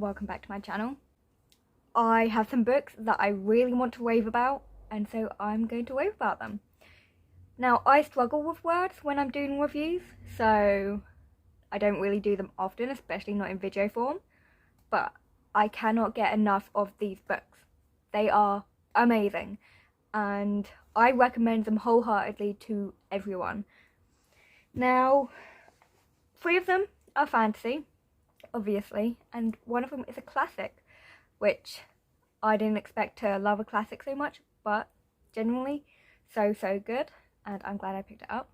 welcome back to my channel. I have some books that I really want to rave about, and so I'm going to rave about them. Now, I struggle with words when I'm doing reviews, so I don't really do them often, especially not in video form, but I cannot get enough of these books. They are amazing, and I recommend them wholeheartedly to everyone. Now, 3 of them are fantasy, obviously, and one of them is a classic, which I didn't expect to love a classic so much, but genuinely so good, and I'm glad I picked it up.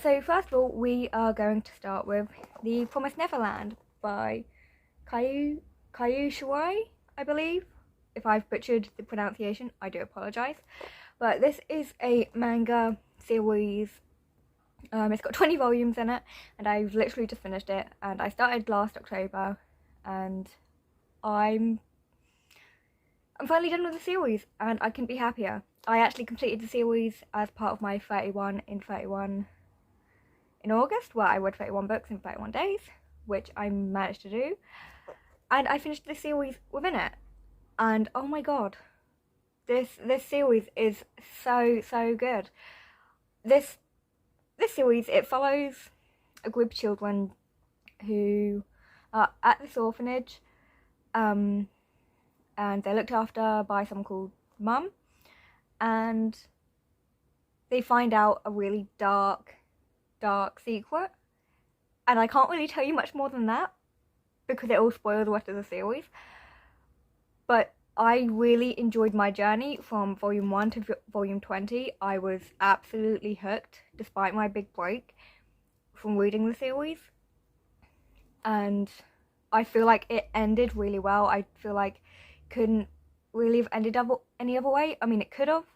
So first of all, we are going to start with The Promised Neverland by Kayu Shirai, I believe. If I've butchered the pronunciation, I do apologise. But this is a manga series. It's got 20 volumes in it, and I've literally just finished it, and I started last October, and I'm finally done with the series, and I couldn't be happier. I actually completed the series as part of my 31 in August, where I read 31 books in 31 days, which I managed to do, and I finished the series within it, and oh my god, this series is so good. This series, it follows a group of children who are at this orphanage, and they're looked after by someone called Mum, and they find out a really dark secret, and I can't really tell you much more than that because it will spoil the rest of the series, but I really enjoyed my journey from volume 1 to volume 20. I was absolutely hooked despite my big break from reading the series, and I feel like it ended really well. I feel like it couldn't really have ended up any other way. I mean, it could have,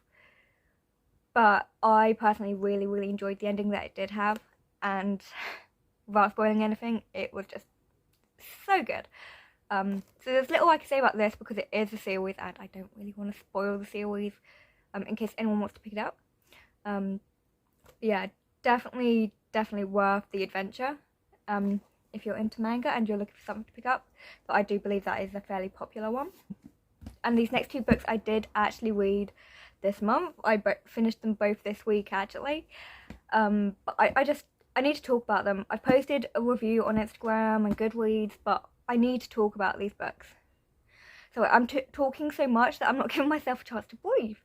but I personally really enjoyed the ending that it did have, and without spoiling anything, it was just so good. So there's little I can say about this because it is a series, and I don't really want to spoil the series in case anyone wants to pick it up. Yeah, definitely worth the adventure if you're into manga and you're looking for something to pick up, but I do believe that is a fairly popular one. And these next 2 books I did actually read this month. I finished them both this week actually, but I need to talk about them. I posted a review on Instagram and Goodreads, but I need to talk about these books. So I'm talking so much that I'm not giving myself a chance to breathe.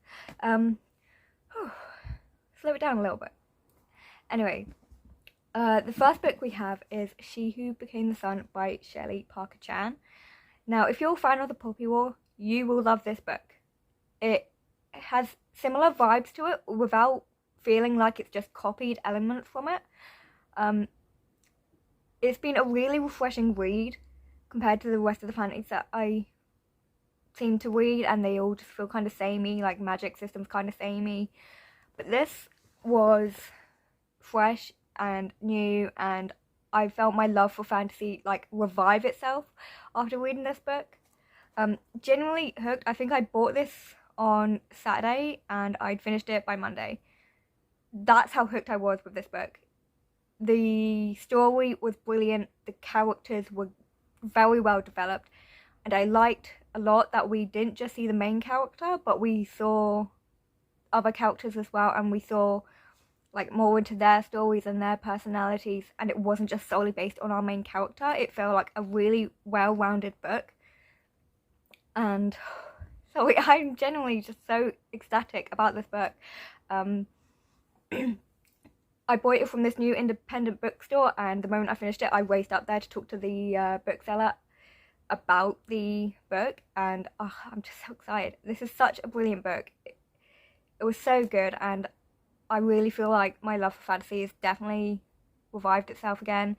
Slow it down a little bit. Anyway, the first book we have is She Who Became the Sun by Shelley Parker Chan. Now, if you're a fan of the Poppy War, you will love this book. It has similar vibes to it without feeling like it's just copied elements from it. It's been a really refreshing read compared to the rest of the fantasies that I seem to read, and they all just feel kind of samey, like magic systems kind of samey. But this was fresh and new, and I felt my love for fantasy like revive itself after reading this book. Genuinely hooked. I think I bought this on Saturday and I'd finished it by Monday. That's how hooked I was with this book. The story was brilliant, the characters were very well developed, and I liked a lot that we didn't just see the main character, but we saw other characters as well, and we saw like more into their stories and their personalities, and it wasn't just solely based on our main character. It felt like a really well-rounded book, and so I'm genuinely just so ecstatic about this book. I bought it from this new independent bookstore, and the moment I finished it, I raced up there to talk to the bookseller about the book, and I'm just so excited. This is such a brilliant book. It was so good, and I really feel like my love for fantasy has definitely revived itself again,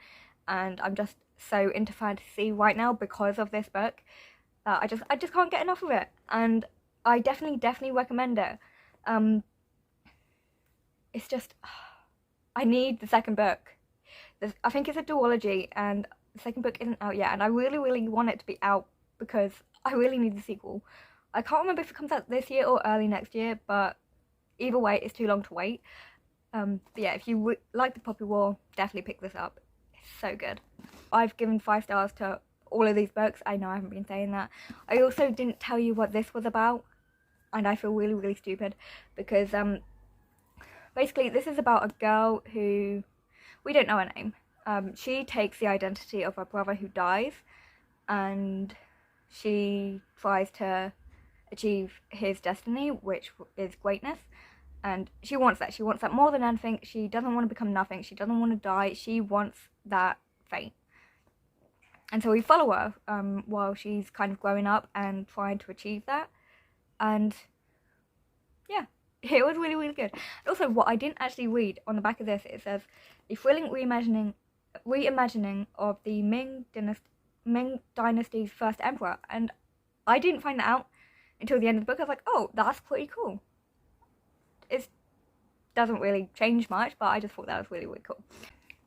and I'm just so into fantasy right now because of this book. I just can't get enough of it, and I definitely recommend it. It's just, I need the second book. I think it's a duology, and the second book isn't out yet, and I really want it to be out because I really need the sequel. I can't remember if it comes out this year or early next year, but either way, it's too long to wait. But yeah, if you like the Poppy War, definitely pick this up. It's so good. I've given 5 stars to all of these books. I know I haven't been saying that. I also didn't tell you what this was about, and I feel really, really stupid because basically this is about a girl who, we don't know her name. She takes the identity of her brother who dies, and she tries to achieve his destiny, which is greatness. And she wants that. She wants that more than anything. She doesn't want to become nothing. She doesn't want to die. She wants that fate. And so we follow her while she's kind of growing up and trying to achieve that. And yeah, it was really, really good. And also, what I didn't actually read on the back of this, it says, a thrilling reimagining of the Ming Dynasty's first emperor. And I didn't find that out until the end of the book. I was like, oh, that's pretty cool. It doesn't really change much, but I just thought that was really, really cool.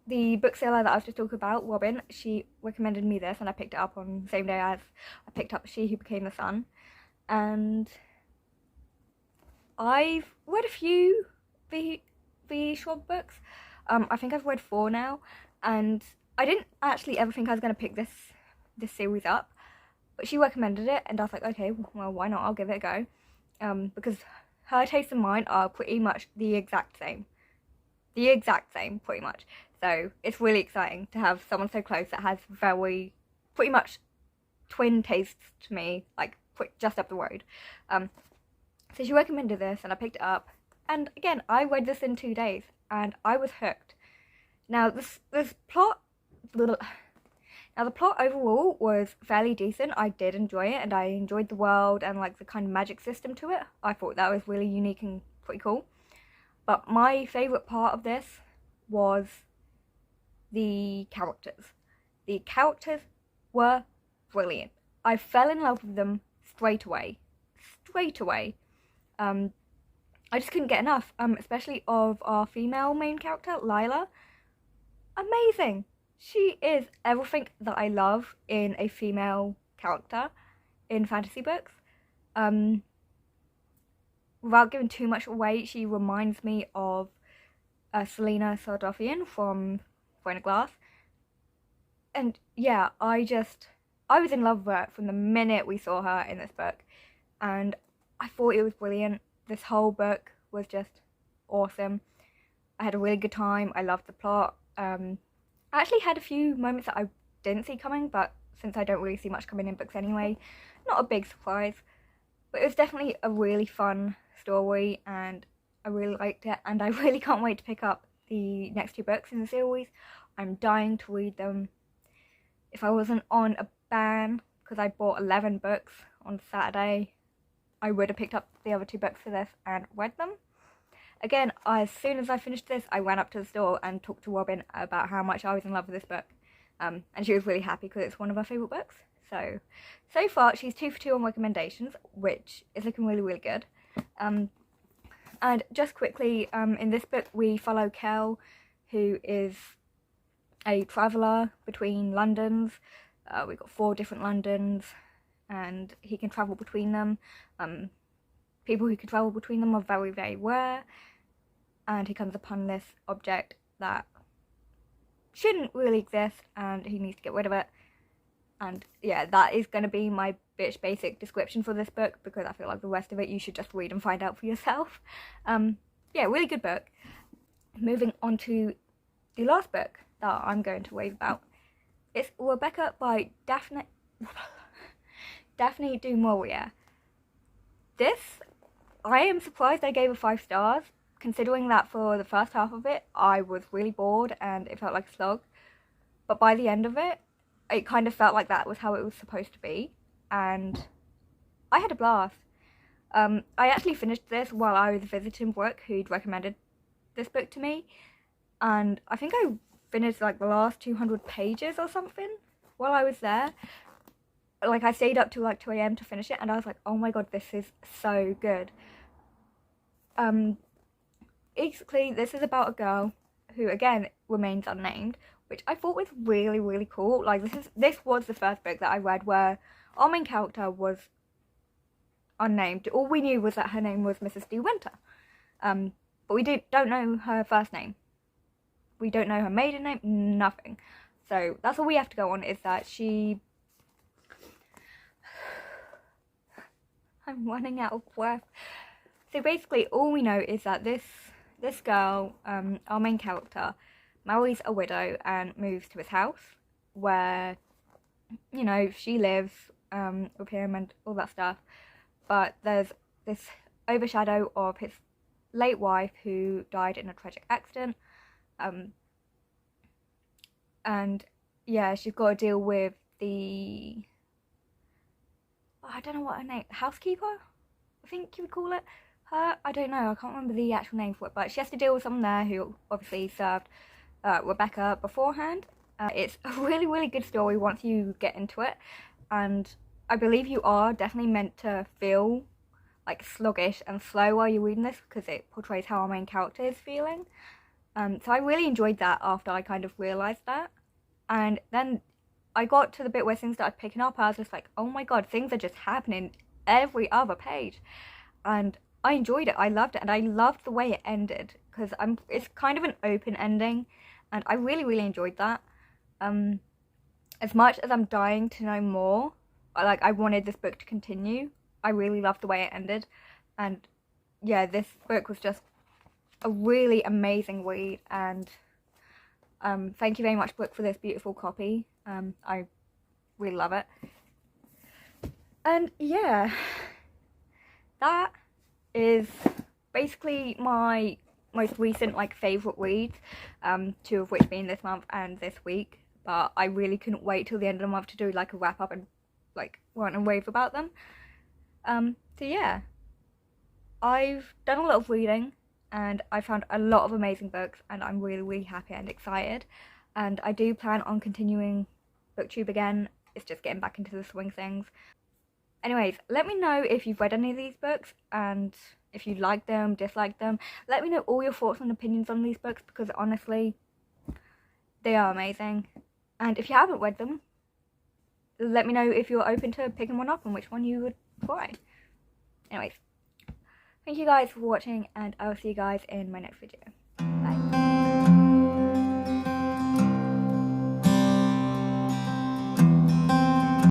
The bookseller that I was just talking about, Robin, she recommended me this, and I picked it up on the same day as I picked up She Who Became the Sun. And I've read a few V. Schwab books. I think I've read 4 now, and I didn't actually ever think I was going to pick this series up, but she recommended it, and I was like, okay, well, why not? I'll give it a go, because her taste and mine are pretty much the exact same, pretty much. So it's really exciting to have someone so close that has pretty much twin tastes to me, like just up the road. So she recommended this, and I picked it up, and again, I read this in 2 days, and I was hooked. Now this plot, now the plot overall was fairly decent. I did enjoy it, and I enjoyed the world and like the kind of magic system to it. I thought that was really unique and pretty cool. But my favourite part of this was the characters. The characters were brilliant. I fell in love with them straight away. I just couldn't get enough, especially of our female main character, Lila. Amazing. She is everything that I love in a female character in fantasy books. Without giving too much away, she reminds me of Selena Sardovian from Throne of Glass. And yeah, I was in love with her from the minute we saw her in this book. And I thought it was brilliant. This whole book was just awesome. I had a really good time. I loved the plot. I actually had a few moments that I didn't see coming, but since I don't really see much coming in books anyway, not a big surprise. But it was definitely a really fun story, and I really liked it, and I really can't wait to pick up the next 2 books in the series. I'm dying to read them. If I wasn't on a ban, because I bought 11 books on Saturday, I would have picked up the other 2 books for this and read them. Again, as soon as I finished this, I went up to the store and talked to Robin about how much I was in love with this book. And she was really happy because it's one of her favourite books. So far, she's 2 for 2 on recommendations, which is looking really, really good. And just quickly, in this book, we follow Kel, who is a traveller between Londons. We've got 4 different Londons, and he can travel between them. People who can travel between them are very, very rare, and he comes upon this object that shouldn't really exist, and he needs to get rid of it. And yeah, that is going to be my bitch basic description for this book, because I feel like the rest of it you should just read and find out for yourself. Yeah, really good book. Moving on to the last book that I'm going to rave about. It's Rebecca by Daphne du Maurier. This, I am surprised I gave it 5 stars, considering that for the first half of it, I was really bored and it felt like a slog. But by the end of it, it kind of felt like that was how it was supposed to be, and I had a blast. I actually finished this while I was visiting Brooke, who'd recommended this book to me, and I think I finished like the last 200 pages or something while I was there. Like, I stayed up till like 2 AM to finish it, and I was like, oh my god, this is so good. Basically, this is about a girl who, again, remains unnamed, which I thought was really, really cool. Like, this was the first book that I read where our main character was unnamed. All we knew was that her name was Mrs. De Winter. But we don't know her first name. We don't know her maiden name, nothing. So that's all we have to go on, is that she I'm running out of breath. So basically all we know is that this girl, our main character, marries a widow and moves to his house where, you know, she lives with him and all that stuff. But there's this overshadow of his late wife who died in a tragic accident. And yeah, she's got to deal with the, I don't know what her name, housekeeper, I think you would call it. Her, I don't know, I can't remember the actual name for it, but she has to deal with someone there who obviously served Rebecca beforehand. It's a really good story once you get into it, and I believe you are definitely meant to feel like sluggish and slow while you're reading this because it portrays how our main character is feeling. So I really enjoyed that after I kind of realised that. And then I got to the bit where things started picking up. I was just like, oh my god, things are just happening every other page. And I enjoyed it. I loved it. And I loved the way it ended. Because it's kind of an open ending. And I really enjoyed that. As much as I'm dying to know more, I wanted this book to continue. I really loved the way it ended. And yeah, this book was just a really amazing read. And thank you very much, book, for this beautiful copy. I really love it. And yeah, that is basically my most recent favourite reads, two of which being this month and this week. But I really couldn't wait till the end of the month to do a wrap up and rant and rave about them. So yeah, I've done a lot of reading and I found a lot of amazing books, and I'm really happy and excited. And I do plan on continuing BookTube again. It's just getting back into the swing things. Anyways, let me know if you've read any of these books and if you like them, dislike them. Let me know all your thoughts and opinions on these books, because honestly, they are amazing. And if you haven't read them, let me know if you're open to picking one up and which one you would try. Anyways, thank you guys for watching, and I will see you guys in my next video.